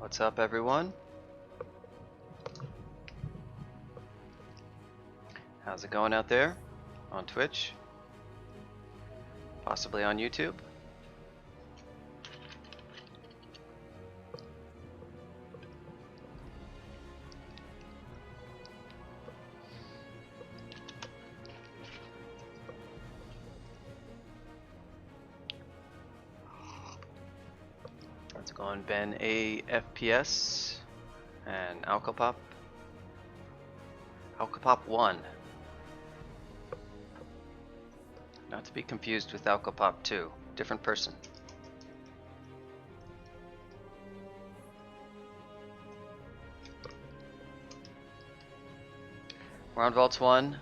What's up, everyone? How's it going out there? On Twitch? Possibly on YouTube? Let's go on Ben A FPS and Alcopop. Alcopop 1. Not to be confused with Alcopop 2. Different person. We're on Vaults 1.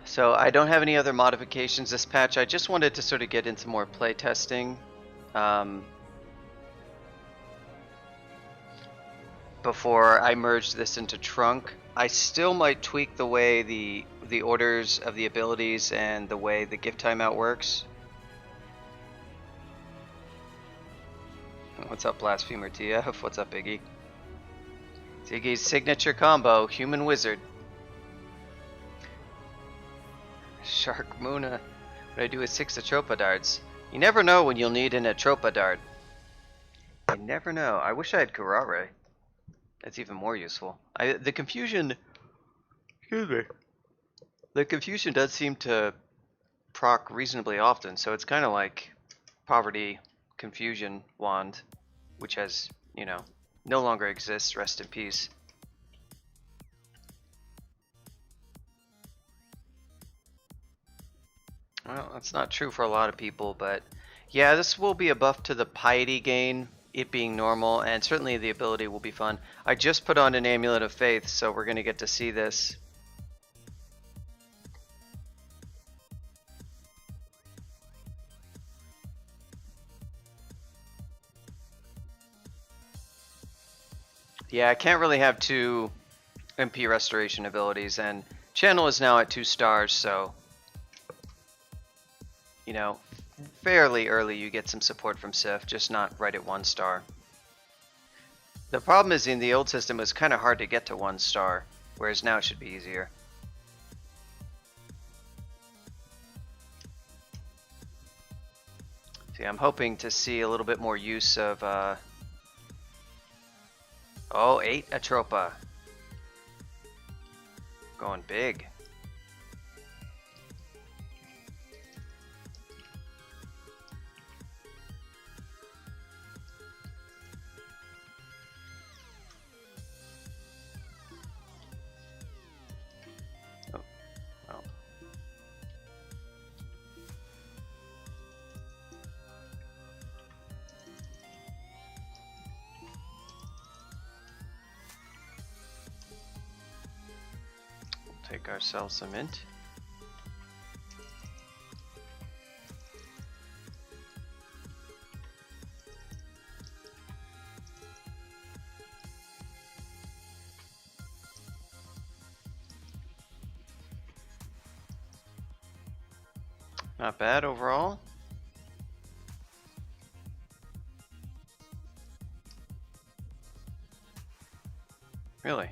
So I don't have any other modifications this patch. I just wanted to sort of get into more play testing. Before I merge this into Trunk. I still might tweak the way the orders of the abilities and the way the gift timeout works. What's up, Blasphemer TF? What's up, Iggy? Iggy's signature combo, Human Wizard. Shark Muna. What I do with 6 Atropa darts. You never know when you'll need an Atropa dart. You never know. I wish I had Kurare. That's even more useful. The confusion... Excuse me. The confusion does seem to proc reasonably often, so it's kind of like Poverty Confusion Wand, which has, you know, no longer exists. Rest in peace. Well, that's not true for a lot of people, but yeah, this will be a buff to the piety gain, it being normal, and certainly the ability will be fun. I just put on an Amulet of Faith, so we're going to get to see this. Yeah, I can't really have 2 MP restoration abilities, and Channel is now at 2 stars, so you know, fairly early you get some support from Sif, just not right at 1 star. The problem is in the old system it was kind of hard to get to 1 star, whereas now it should be easier. See, I'm hoping to see a little bit more use of, oh, 8 Atropa. Going big. Take ourselves some mint. Not bad overall. Really?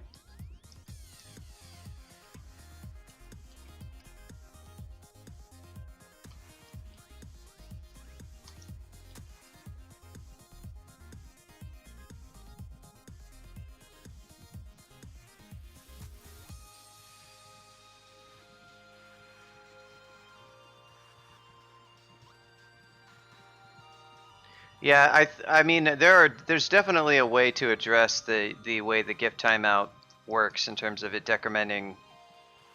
Yeah, I mean there's definitely a way to address the way the gift timeout works in terms of it decrementing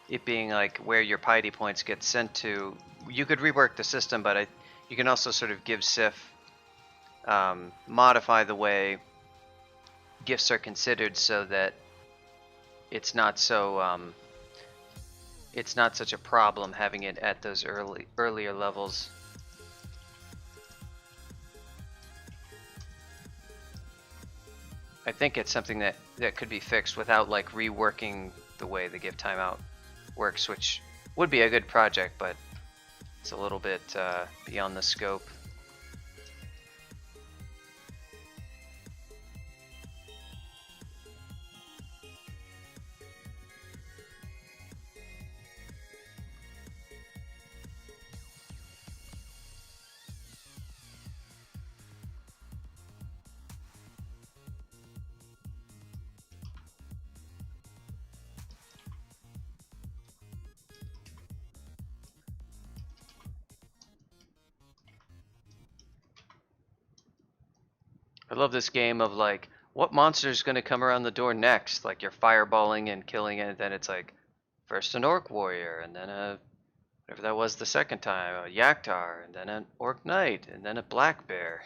it being like where your piety points get sent to. You could rework the system, but you can also sort of give Sif modify the way gifts are considered so that it's not so it's not such a problem having it at those earlier levels. I think it's something that could be fixed without like reworking the way the gift timeout works, which would be a good project, but it's a little bit beyond the scope. I love this game of like, what monster's gonna come around the door next? Like you're fireballing and killing it, and then it's like, first an orc warrior, and then a whatever that was the second time, a Yaktar, and then an orc knight, and then a black bear.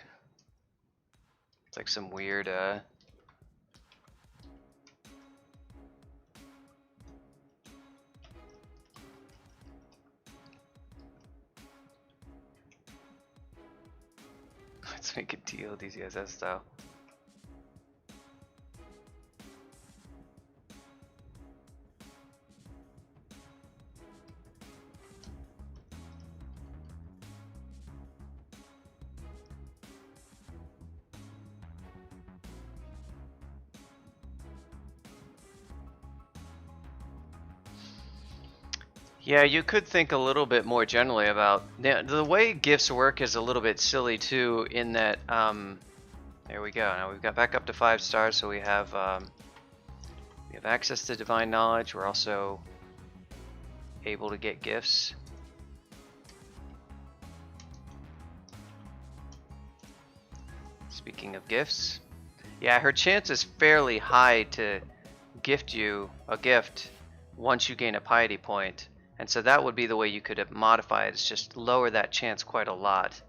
It's like some weird let's make a deal, DCSS style. Yeah, you could think a little bit more generally about the way gifts work is a little bit silly too, in that there we go. Now we've got back up to 5 stars, so we have access to divine knowledge. We're also able to get gifts. Speaking of gifts, yeah, her chance is fairly high to gift you a gift once you gain a piety point. And so that would be the way you could modify it, is just lower that chance quite a lot.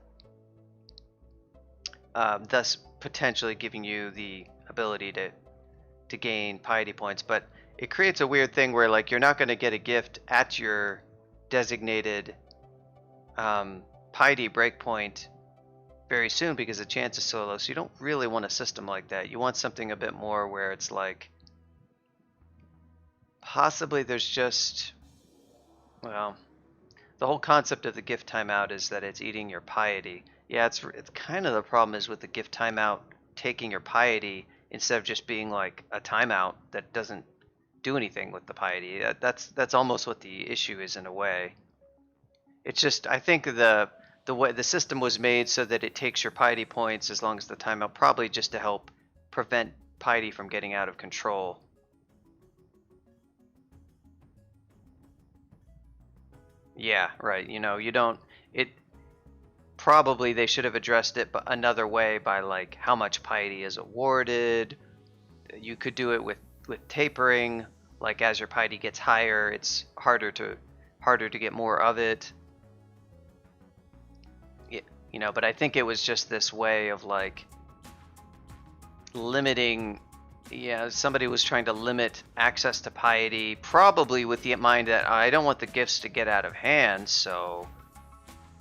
Thus potentially giving you the ability to gain piety points. But it creates a weird thing where like you're not going to get a gift at your designated piety breakpoint very soon because the chance is so low. So you don't really want a system like that. You want something a bit more where it's like possibly there's just... Well, the whole concept of the gift timeout is that it's eating your piety. Yeah, it's kind of the problem is with the gift timeout taking your piety instead of just being like a timeout that doesn't do anything with the piety. That's almost what the issue is in a way. It's just I think the way the system was made so that it takes your piety points as long as the timeout, probably just to help prevent piety from getting out of control. Yeah, right. You know, you don't. It probably they should have addressed it, but another way by like how much piety is awarded. You could do it with tapering. Like as your piety gets higher, it's harder to get more of it. You know, but I think it was just this way of like limiting. Yeah, somebody was trying to limit access to piety, probably with the mind that I don't want the gifts to get out of hand, so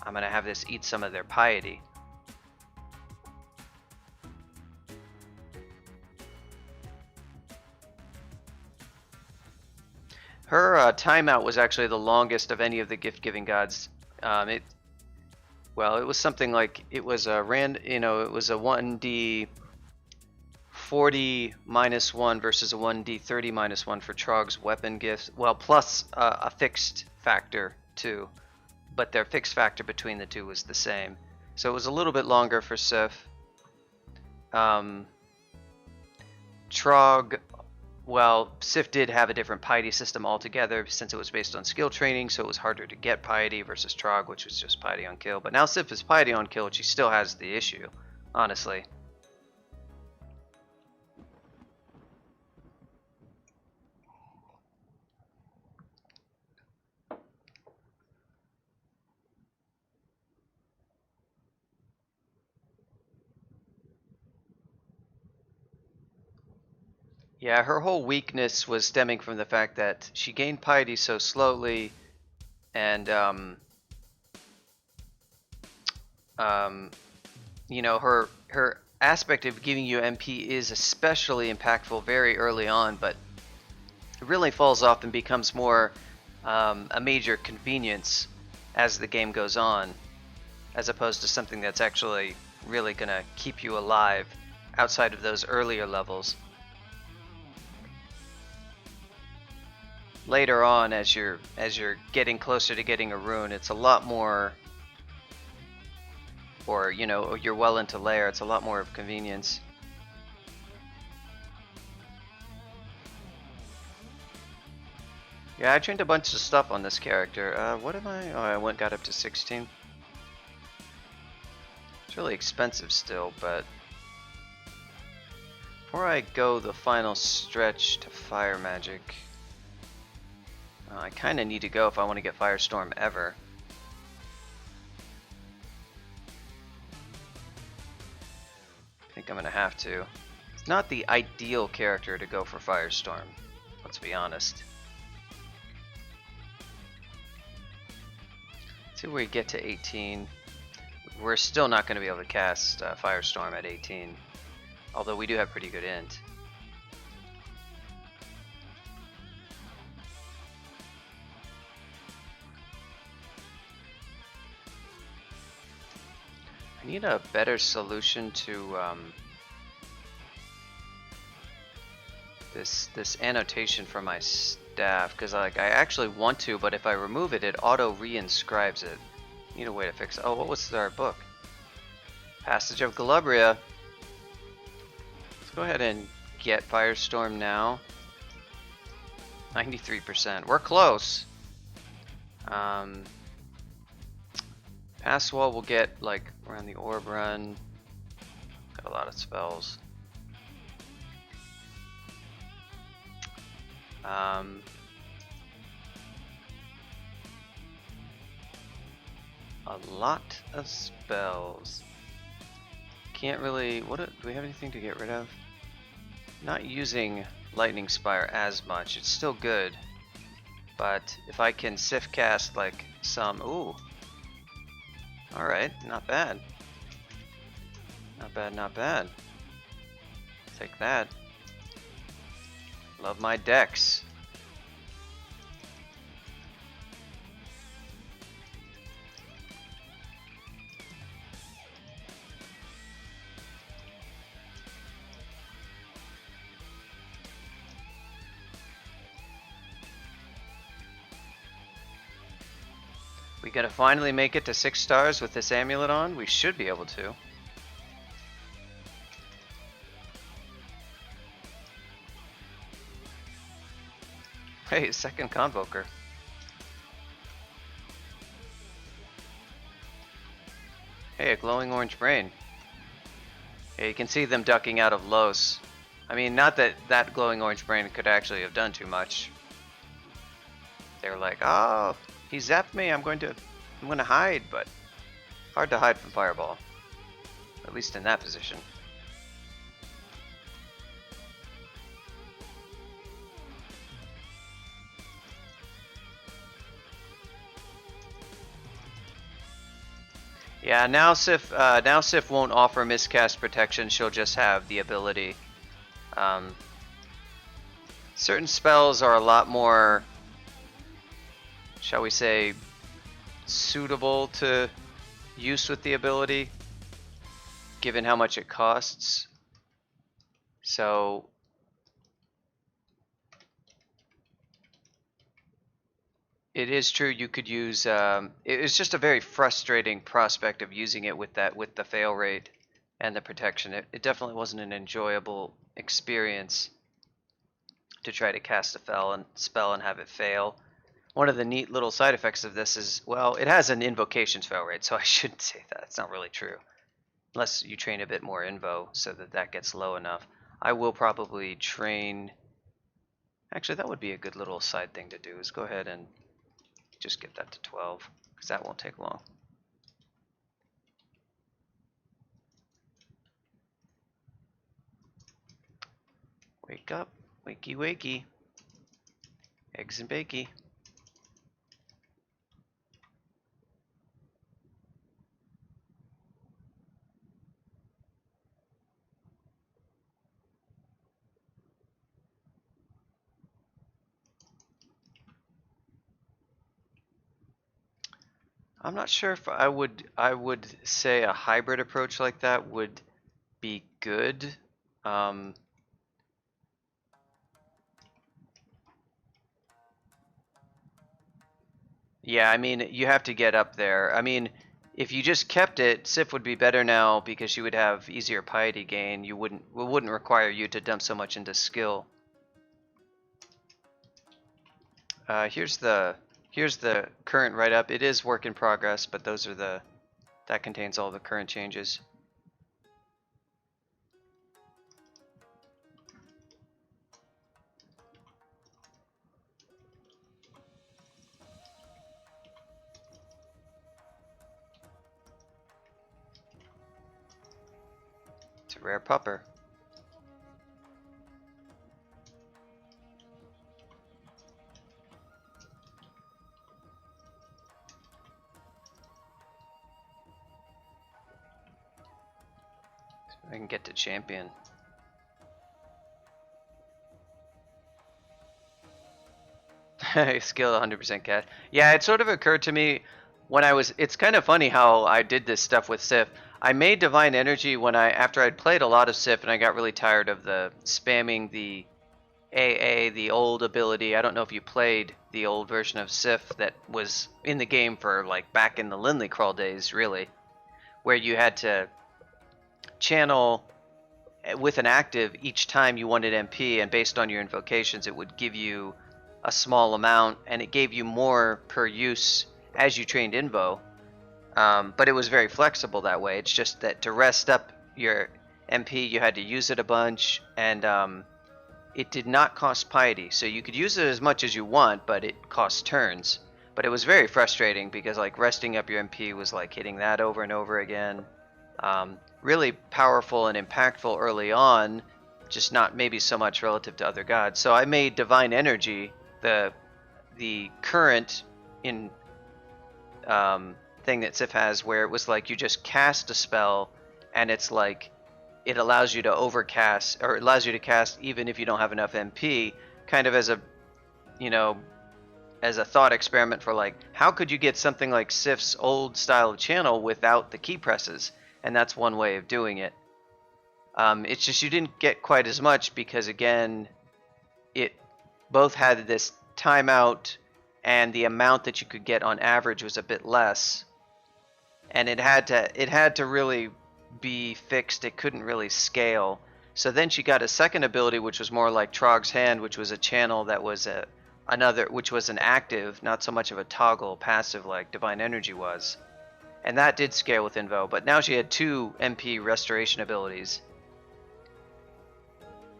I'm going to have this eat some of their piety. Her timeout was actually the longest of any of the gift-giving gods. It was something like it was a it was a 1d 40 -1 versus a 1d 30 -1 for Trog's weapon gifts. Well, plus a fixed factor too, but their fixed factor between the two was the same. So it was a little bit longer for Sif. Trog, well, Sif did have a different piety system altogether since it was based on skill training, so it was harder to get piety versus Trog, which was just piety on kill. But now Sif is piety on kill, and she still has the issue, honestly. Yeah, her whole weakness was stemming from the fact that she gained piety so slowly, and you know, her aspect of giving you MP is especially impactful very early on, but it really falls off and becomes more a major convenience as the game goes on, as opposed to something that's actually really gonna keep you alive outside of those earlier levels. Later on, as you're getting closer to getting a rune, it's a lot more, or you know, you're well into lair, it's a lot more of convenience. Yeah, I trained a bunch of stuff on this character. What am I? Oh, got up to 16. It's really expensive still, but Before I go the final stretch to fire magic, I kind of need to go if I want to get Firestorm ever. I think I'm going to have to. It's not the ideal character to go for Firestorm, let's be honest. Let's see where we get to 18. We're still not going to be able to cast Firestorm at 18, although we do have pretty good int. I need a better solution to this annotation for my staff, because like I actually want to, but if I remove it, it auto reinscribes it. Need a way to fix it. Oh, what was our book? Passage of Galubria. Let's go ahead and get Firestorm now. 93%. We're close. Pass wall will get like around the orb run. Got a lot of spells. A lot of spells. Can't really. Do we have anything to get rid of? Not using Lightning Spire as much. It's still good, but if I can Sif cast like some. Ooh. All right, not bad. Not bad, not bad. Take that. Love my decks. We gotta finally make it to 6 stars with this amulet on? We should be able to. Hey, second Convoker. Hey, a glowing orange brain. Hey, you can see them ducking out of Los. I mean, not that that glowing orange brain could actually have done too much. They were like, oh, he zapped me, I'm going to hide, but hard to hide from Fireball. At least in that position. Yeah, now Sif won't offer miscast protection. She'll just have the ability. Certain spells are a lot more, shall we say, suitable to use with the ability, given how much it costs. So it is true you could use. It's just a very frustrating prospect of using it with the fail rate and the protection. It definitely wasn't an enjoyable experience to try to cast a spell and have it fail. One of the neat little side effects of this is, well, it has an invocations fail rate, so I shouldn't say that. It's not really true. Unless you train a bit more invo so that gets low enough. I will probably train. Actually, that would be a good little side thing to do, is go ahead and just get that to 12, because that won't take long. Wake up, wakey wakey. Eggs and bakey. I'm not sure if I would say a hybrid approach like that would be good. Yeah, I mean, you have to get up there. I mean, if you just kept it, Sif would be better now because she would have easier piety gain. It wouldn't require you to dump so much into skill. Here's the current write-up. It is work in progress, but that contains all the current changes. It's a rare pupper. I can get to champion. Skill 100% cast. Yeah, it sort of occurred to me when I was. It's kind of funny how I did this stuff with Sif. I made Divine Energy after I'd played a lot of Sif and I got really tired of the spamming the AA, the old ability. I don't know if you played the old version of Sif that was in the game for like back in the Lindley Crawl days, really, where you had to channel with an active each time you wanted MP, and based on your invocations it would give you a small amount, and it gave you more per use as you trained Invo. But it was very flexible that way. It's just that to rest up your MP you had to use it a bunch, and it did not cost piety, so you could use it as much as you want, but it cost turns. But it was very frustrating because like resting up your MP was like hitting that over and over again. Really powerful and impactful early on, just not maybe so much relative to other gods. So I made Divine Energy the current in thing that Sif has, where it was like you just cast a spell and it's like it allows you to overcast, or it allows you to cast even if you don't have enough MP, kind of as a, you know, as a thought experiment for like how could you get something like Sif's old style of channel without the key presses. And that's one way of doing it. It's just you didn't get quite as much because, again, it both had this timeout and the amount that you could get on average was a bit less. And it had to really be fixed. It couldn't really scale. So then she got a second ability, which was more like Trog's Hand, which was a channel that was which was an active, not so much of a toggle passive like Divine Energy was. And that did scale with Invo, but now she had 2 MP restoration abilities.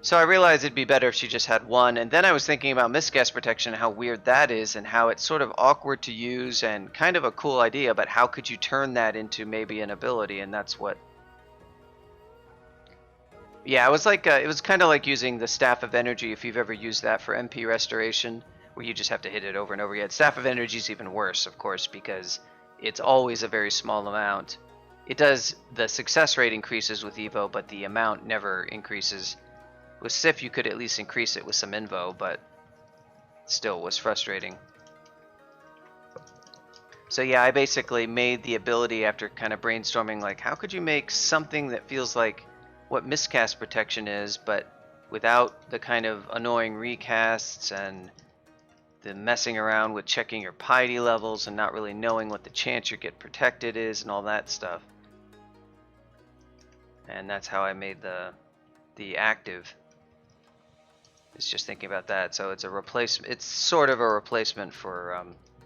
So I realized it'd be better if she just had 1, and then I was thinking about miscast protection, how weird that is, and how it's sort of awkward to use and kind of a cool idea, but how could you turn that into maybe an ability, and that's what... Yeah, it was like it was kind of like using the Staff of Energy, if you've ever used that for MP restoration, where you just have to hit it over and over again. Staff of Energy is even worse, of course, because it's always a very small amount. It does, the success rate increases with Evo, but the amount never increases. With Sif, you could at least increase it with some Invo, but still was frustrating. So yeah, I basically made the ability after kind of brainstorming, like, how could you make something that feels like what miscast protection is, but without the kind of annoying recasts and the messing around with checking your piety levels and not really knowing what the chance you get protected is and all that stuff. And that's how I made the active. It's just thinking about that. So it's a replacement. It's sort of a replacement for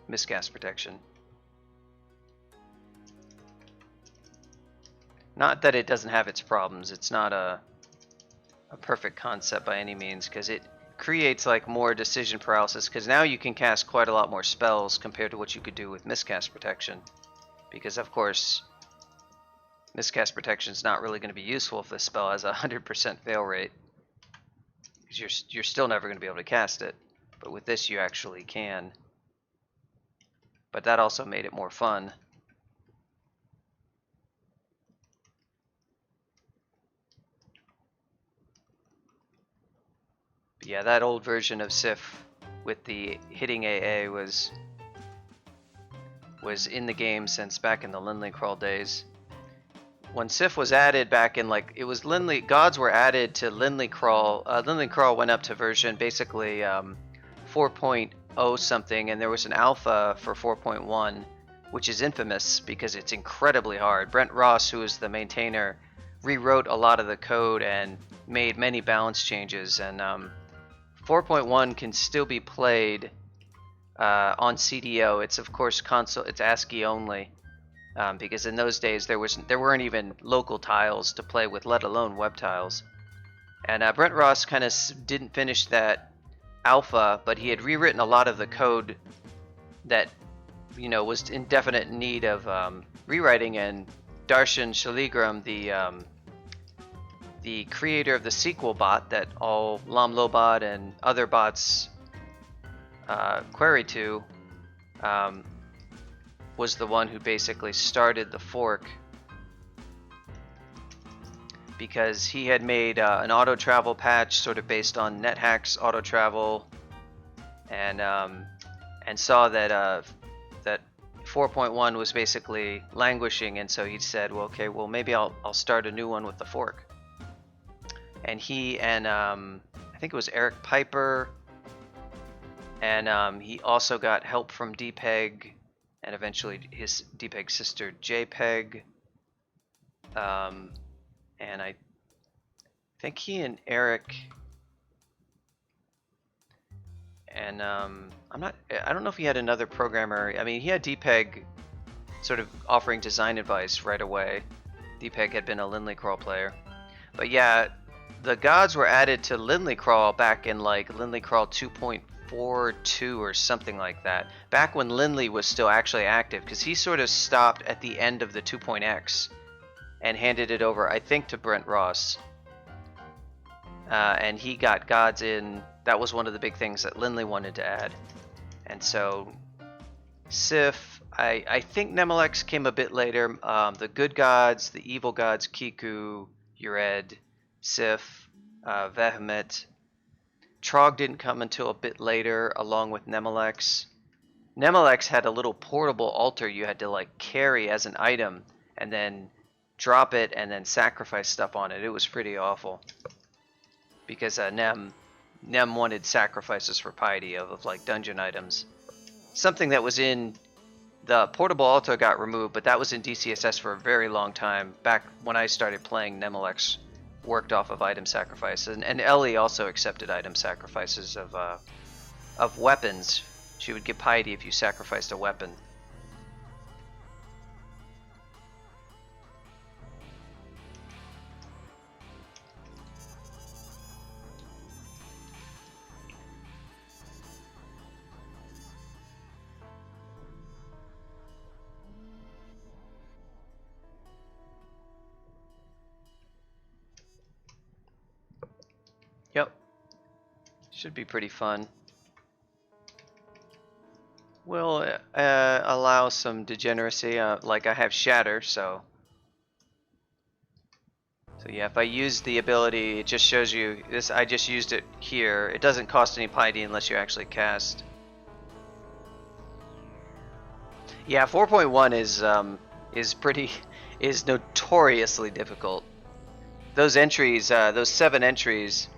miscast protection. Not that it doesn't have its problems. It's not a perfect concept by any means, because it creates like more decision paralysis, because now you can cast quite a lot more spells compared to what you could do with miscast protection, because of course miscast protection is not really going to be useful if the spell has a 100% fail rate, because you're still never going to be able to cast it, but with this you actually can. But that also made it more fun. Yeah, that old version of Sif with the hitting AA was in the game since back in the Lindley Crawl days. When Sif was added back in, like, it was Lindley, gods were added to Lindley Crawl. Lindley Crawl went up to version basically 4.0 something, and there was an alpha for 4.1, which is infamous because it's incredibly hard. Brent Ross, who is the maintainer, rewrote a lot of the code and made many balance changes, and 4.1 can still be played on CDO. It's of course console. It's ASCII only, because in those days there weren't even local tiles to play with, let alone web tiles. And Brent Ross kind of didn't finish that alpha, but he had rewritten a lot of the code that, you know, was in definite need of rewriting. And Darshan Shaligram, the creator of the sequel bot that all Lomlobot and other bots query to, was the one who basically started the fork, because he had made an auto travel patch sort of based on NetHack's auto travel, and saw that that 4.1 was basically languishing, and so he said, well, okay, well, maybe I'll start a new one with the fork. And he and I think it was Eric Piper, and he also got help from DPEG, and eventually his DPEG sister JPEG, and I think he and Eric, and I don't know if he had another programmer. I mean, he had DPEG sort of offering design advice right away. DPEG had been a Lindley Crawl player, but yeah, the gods were added to Lindley Crawl back in like Lindley Crawl 2.42 or something like that, back when Lindley was still actually active, because he sort of stopped at the end of the 2.x and handed it over, I think, to Brent Ross, and he got gods in. That was one of the big things that Lindley wanted to add. And so Sif, I think Nemelex came a bit later. The good gods, the evil gods, Kiku, Ured, Sif, Vehement. Trog didn't come until a bit later, along with Nemelex. Nemelex had a little portable altar you had to like carry as an item, and then drop it, and then sacrifice stuff on it. It was pretty awful, because Nem wanted sacrifices for piety of like dungeon items. Something that was in the portable altar got removed, but that was in DCSS for a very long time. Back when I started playing, Nemelex worked off of item sacrifices, and Ellie also accepted item sacrifices of weapons. She would get piety if you sacrificed a weapon. Yep. Should be pretty fun. We'll allow some degeneracy, like I have Shatter, so yeah, if I use the ability, it just shows you this. I just used it here. It doesn't cost any piety unless you actually cast. Yeah, 4.1 is notoriously difficult. Those entries, those 7 entries,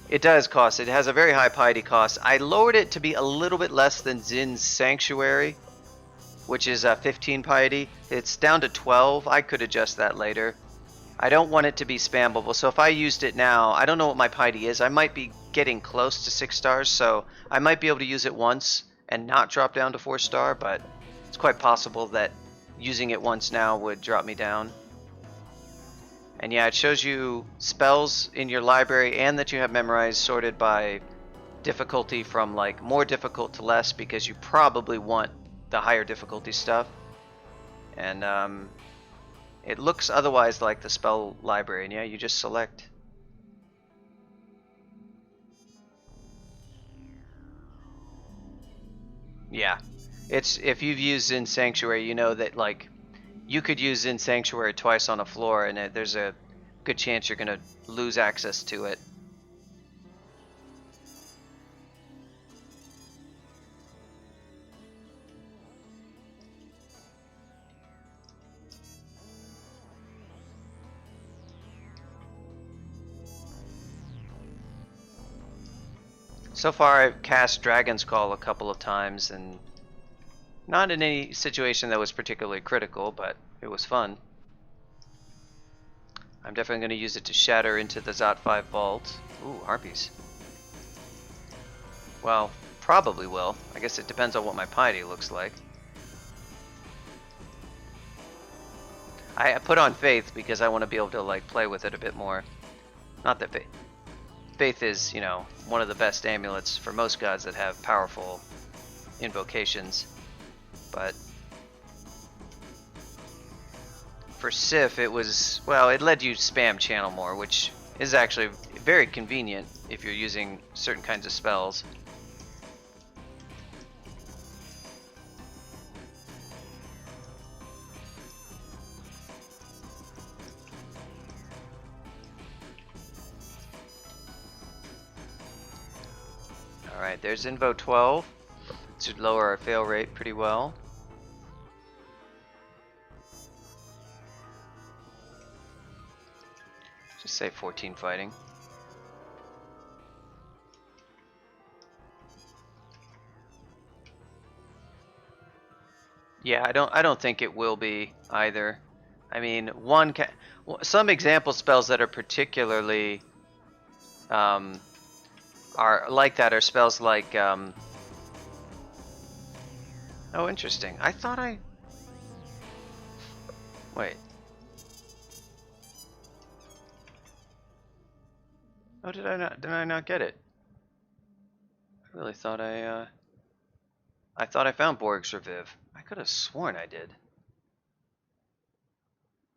it does cost. It has a very high piety cost. I lowered it to be a little bit less than Zin's Sanctuary, which is 15 piety. It's down to 12. I could adjust that later. I don't want it to be spammable, so if I used it now, I don't know what my piety is. I might be getting close to 6 stars, so I might be able to use it once and not drop down to 4 star, but it's quite possible that using it once now would drop me down. And yeah, it shows you spells in your library and that you have memorized, sorted by difficulty from like more difficult to less, because you probably want the higher difficulty stuff. And it looks otherwise like the spell library, and yeah, you just select. Yeah, it's, if you've used Zen Sanctuary, you know that like you could use Zen Sanctuary twice on a floor, and there's a good chance you're gonna lose access to it. So far I've cast Dragon's Call a couple of times, and not in any situation that was particularly critical, but it was fun. I'm definitely going to use it to shatter into the Zot 5 vault. Ooh, harpies. Well, probably will. I guess it depends on what my piety looks like. I put on Faith because I want to be able to like play with it a bit more. Not that Faith is, you know, one of the best amulets for most gods that have powerful invocations, but for Sif, it was, well, it led you to spam channel more, which is actually very convenient if you're using certain kinds of spells. Alright, there's Invo 12. It should lower our fail rate pretty well. Just say 14 fighting. Yeah, I don't think it will be either. I mean, some example spells that are particularly are like that are spells like oh, interesting. I thought I wait. Oh, did I not get it? I really thought I thought I found Borg's Reviv. I could have sworn I did.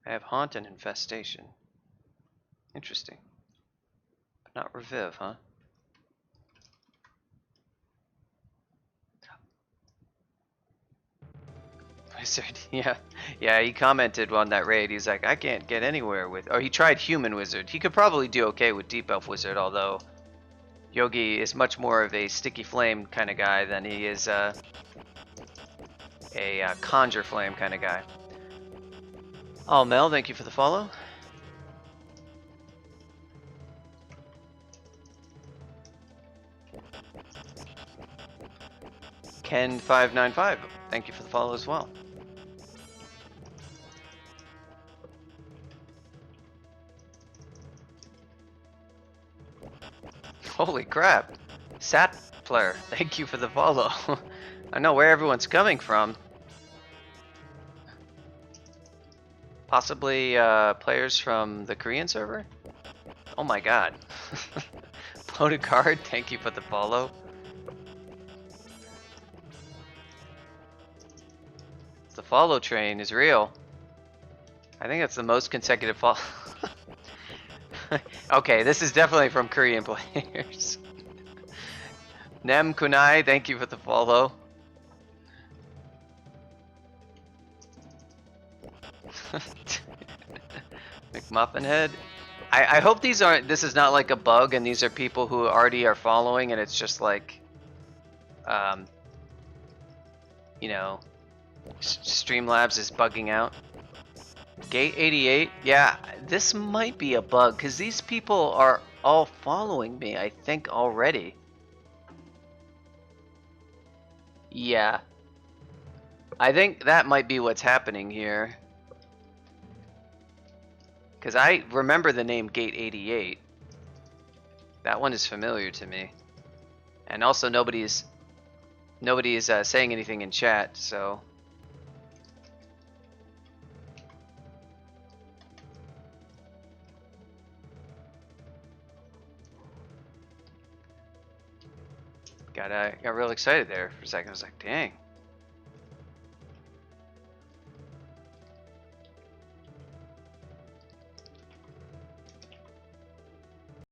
I have Haunt and Infestation. Interesting. But not Reviv, huh? Wizard, yeah. Yeah, he commented on that raid. He's like, I can't get anywhere with... Oh, he tried Human Wizard. He could probably do okay with Deep Elf Wizard, although Yogi is much more of a Sticky Flame kind of guy than he is a Conjure Flame kind of guy. Oh, Mel, thank you for the follow. Ken595, thank you for the follow as well. Holy crap. Satpler, thank you for the follow. I know where everyone's coming from. Possibly players from the Korean server? Oh my god. Loaded card, thank you for the follow. The follow train is real. I think that's the most consecutive follow. Okay, this is definitely from Korean players. Nem Kunai, thank you for the follow. McMuffin Head. I hope this is not like a bug and these are people who already are following and it's just like, you know, Streamlabs is bugging out. Gate 88, yeah, this might be a bug because these people are all following me, I think, already. Yeah. I think that might be what's happening here. Because I remember the name Gate 88. That one is familiar to me. And also nobody's saying anything in chat, so... Got real excited there for a second. I was like, dang.